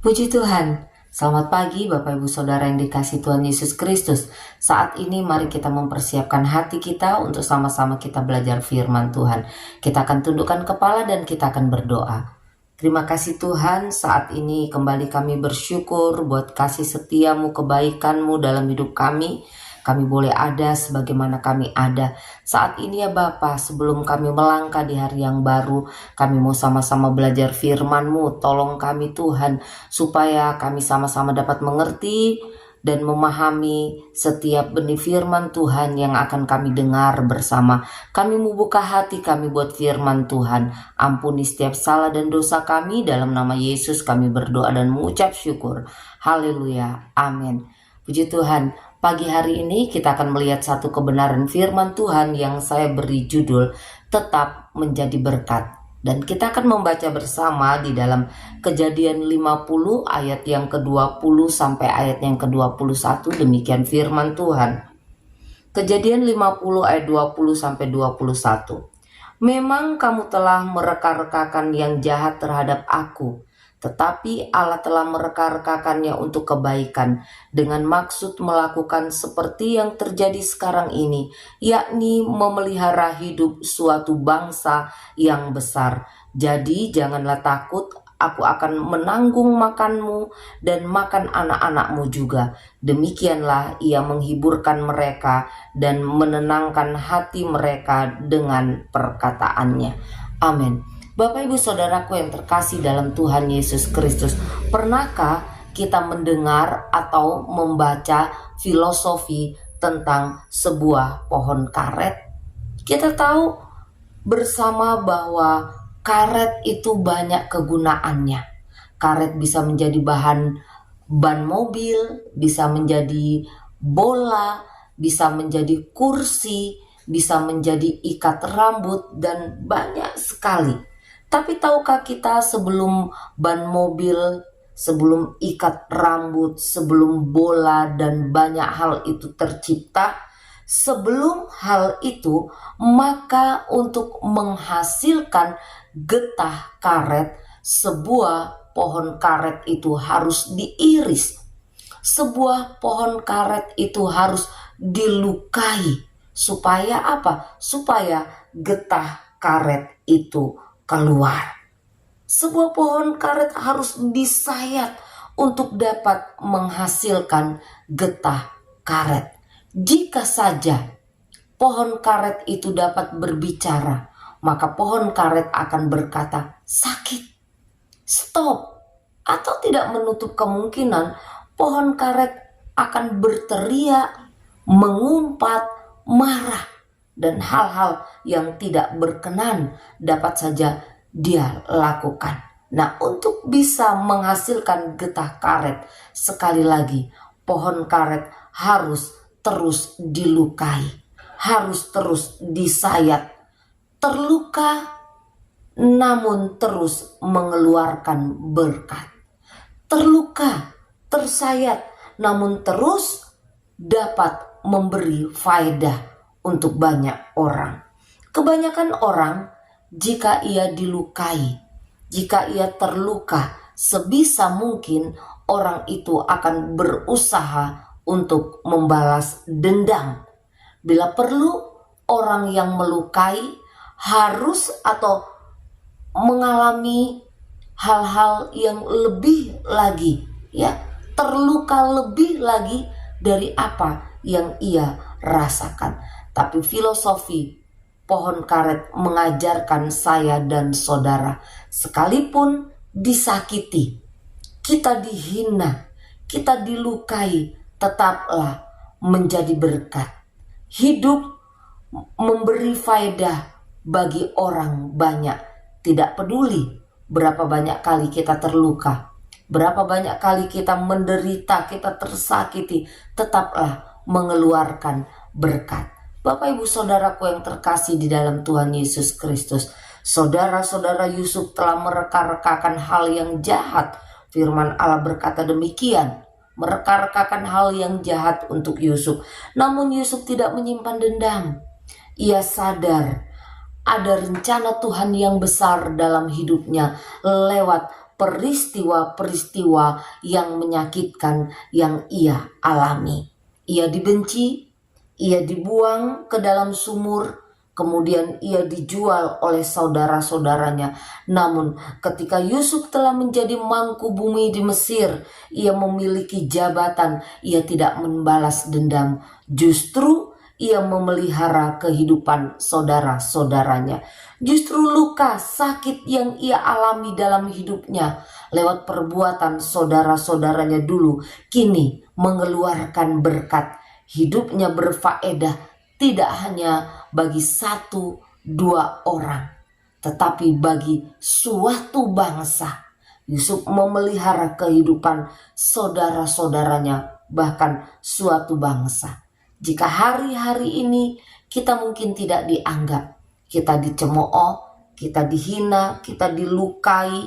Puji Tuhan, selamat pagi Bapak Ibu Saudara yang dikasihi Tuhan Yesus Kristus. Saat ini mari kita mempersiapkan hati kita untuk sama-sama kita belajar firman Tuhan. Kita akan tundukkan kepala dan kita akan berdoa. Terima kasih Tuhan, saat ini kembali kami bersyukur buat kasih setiamu, kebaikanmu dalam hidup kami. Kami boleh ada sebagaimana kami ada saat ini ya Bapa. Sebelum kami melangkah di hari yang baru, kami mau sama-sama belajar firman-Mu. Tolong kami Tuhan, supaya kami sama-sama dapat mengerti dan memahami setiap benih firman Tuhan yang akan kami dengar bersama. Kami mau buka hati kami buat firman Tuhan. Ampuni setiap salah dan dosa kami. Dalam nama Yesus kami berdoa dan mengucap syukur. Haleluya, amin. Puji Tuhan, pagi hari ini kita akan melihat satu kebenaran firman Tuhan yang saya beri judul Tetap Menjadi Berkat. Dan kita akan membaca bersama di dalam Kejadian 50 ayat yang ke-20 sampai ayat yang ke-21. Demikian firman Tuhan. Kejadian 50 ayat 20 sampai 21. Memang kamu telah mereka-rekakan yang jahat terhadap aku, tetapi Allah telah mereka-rekakannya untuk kebaikan dengan maksud melakukan seperti yang terjadi sekarang ini, yakni memelihara hidup suatu bangsa yang besar. Jadi janganlah takut, aku akan menanggung makanmu dan makan anak-anakmu juga. Demikianlah ia menghiburkan mereka dan menenangkan hati mereka dengan perkataannya. Amin. Bapak Ibu Saudaraku yang terkasih dalam Tuhan Yesus Kristus, pernahkah kita mendengar atau membaca filosofi tentang sebuah pohon karet? Kita tahu bersama bahwa karet itu banyak kegunaannya. Karet bisa menjadi bahan ban mobil, bisa menjadi bola, bisa menjadi kursi, bisa menjadi ikat rambut, dan banyak sekali. Tapi tahukah kita sebelum ban mobil, sebelum ikat rambut, sebelum bola dan banyak hal itu tercipta, sebelum hal itu maka untuk menghasilkan getah karet, sebuah pohon karet itu harus diiris. Sebuah pohon karet itu harus dilukai. Supaya apa? Supaya getah karet itu keluar. Sebuah pohon karet harus disayat untuk dapat menghasilkan getah karet. Jika saja pohon karet itu dapat berbicara, maka pohon karet akan berkata sakit, stop, atau tidak menutup kemungkinan pohon karet akan berteriak, mengumpat, marah, dan hal-hal yang tidak berkenan dapat saja dia lakukan. Nah, untuk bisa menghasilkan getah karet, sekali lagi pohon karet harus terus dilukai, harus terus disayat. Terluka namun terus mengeluarkan berkat. Terluka, tersayat, namun terus dapat memberi faedah untuk banyak orang. Kebanyakan orang, jika ia dilukai, jika ia terluka, sebisa mungkin orang itu akan berusaha untuk membalas dendam. Bila perlu, orang yang melukai harus atau mengalami hal-hal yang lebih lagi, ya, terluka lebih lagi dari apa yang ia rasakan. Tapi filosofi pohon karet mengajarkan saya dan saudara, sekalipun disakiti, kita dihina, kita dilukai, tetaplah menjadi berkat. Hidup memberi faedah bagi orang banyak. Tidak peduli berapa banyak kali kita terluka, berapa banyak kali kita menderita, kita tersakiti, tetaplah mengeluarkan berkat. Bapak Ibu Saudaraku yang terkasih di dalam Tuhan Yesus Kristus, saudara-saudara Yusuf telah mereka-rekakan hal yang jahat. Firman Allah berkata demikian, mereka-rekakan hal yang jahat untuk Yusuf. Namun Yusuf tidak menyimpan dendam. Ia sadar ada rencana Tuhan yang besar dalam hidupnya lewat peristiwa-peristiwa yang menyakitkan yang ia alami. Ia dibenci, ia dibuang ke dalam sumur, kemudian ia dijual oleh saudara-saudaranya. Namun ketika Yusuf telah menjadi mangku bumi di Mesir, ia memiliki jabatan, ia tidak membalas dendam. Justru ia memelihara kehidupan saudara-saudaranya. Justru luka sakit yang ia alami dalam hidupnya lewat perbuatan saudara-saudaranya dulu, kini mengeluarkan berkat. Hidupnya berfaedah tidak hanya bagi 1-2 orang, tetapi bagi suatu bangsa. Yusuf memelihara kehidupan saudara-saudaranya, bahkan suatu bangsa. Jika hari-hari ini kita mungkin tidak dianggap, kita dicemooh, kita dihina, kita dilukai,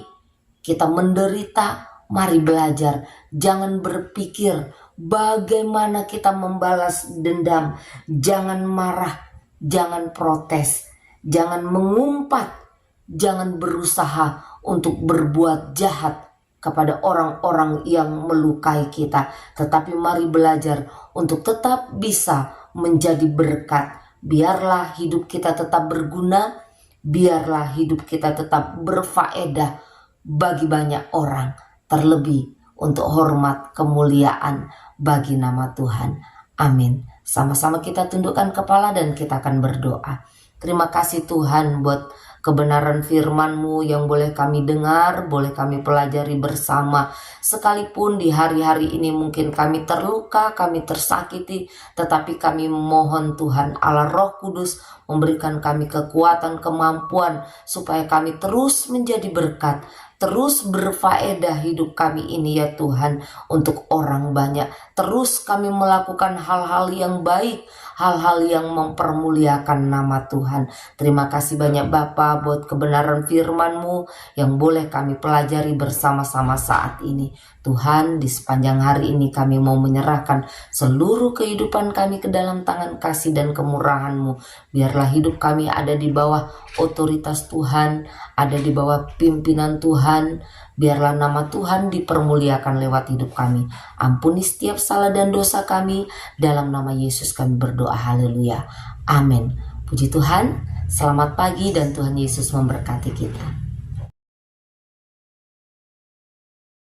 kita menderita, mari belajar. Jangan berpikir bagaimana kita membalas dendam. Jangan marah, jangan protes, jangan mengumpat, jangan berusaha untuk berbuat jahat kepada orang-orang yang melukai kita. Tetapi mari belajar untuk tetap bisa menjadi berkat. Biarlah hidup kita tetap berguna, biarlah hidup kita tetap berfaedah bagi banyak orang, terlebih untuk hormat kemuliaan bagi nama Tuhan. Amin. Sama-sama kita tundukkan kepala dan kita akan berdoa. Terima kasih Tuhan buat kebenaran firman-Mu yang boleh kami dengar, boleh kami pelajari bersama. Sekalipun di hari-hari ini mungkin kami terluka, kami tersakiti, tetapi kami mohon Tuhan Allah Roh Kudus memberikan kami kekuatan, kemampuan, supaya kami terus menjadi berkat, terus berfaedah hidup kami ini ya Tuhan untuk orang banyak. Terus kami melakukan hal-hal yang baik, hal-hal yang mempermuliakan nama Tuhan. Terima kasih banyak Bapa buat kebenaran firman-Mu yang boleh kami pelajari bersama-sama saat ini. Tuhan, di sepanjang hari ini kami mau menyerahkan seluruh kehidupan kami ke dalam tangan kasih dan kemurahan-Mu. Biarlah hidup kami ada di bawah otoritas Tuhan, ada di bawah pimpinan Tuhan. Biarlah nama Tuhan dipermuliakan lewat hidup kami. Ampuni setiap salah dan dosa kami. Dalam nama Yesus kami berdoa. Haleluya. Amin. Puji Tuhan. Selamat pagi dan Tuhan Yesus memberkati kita.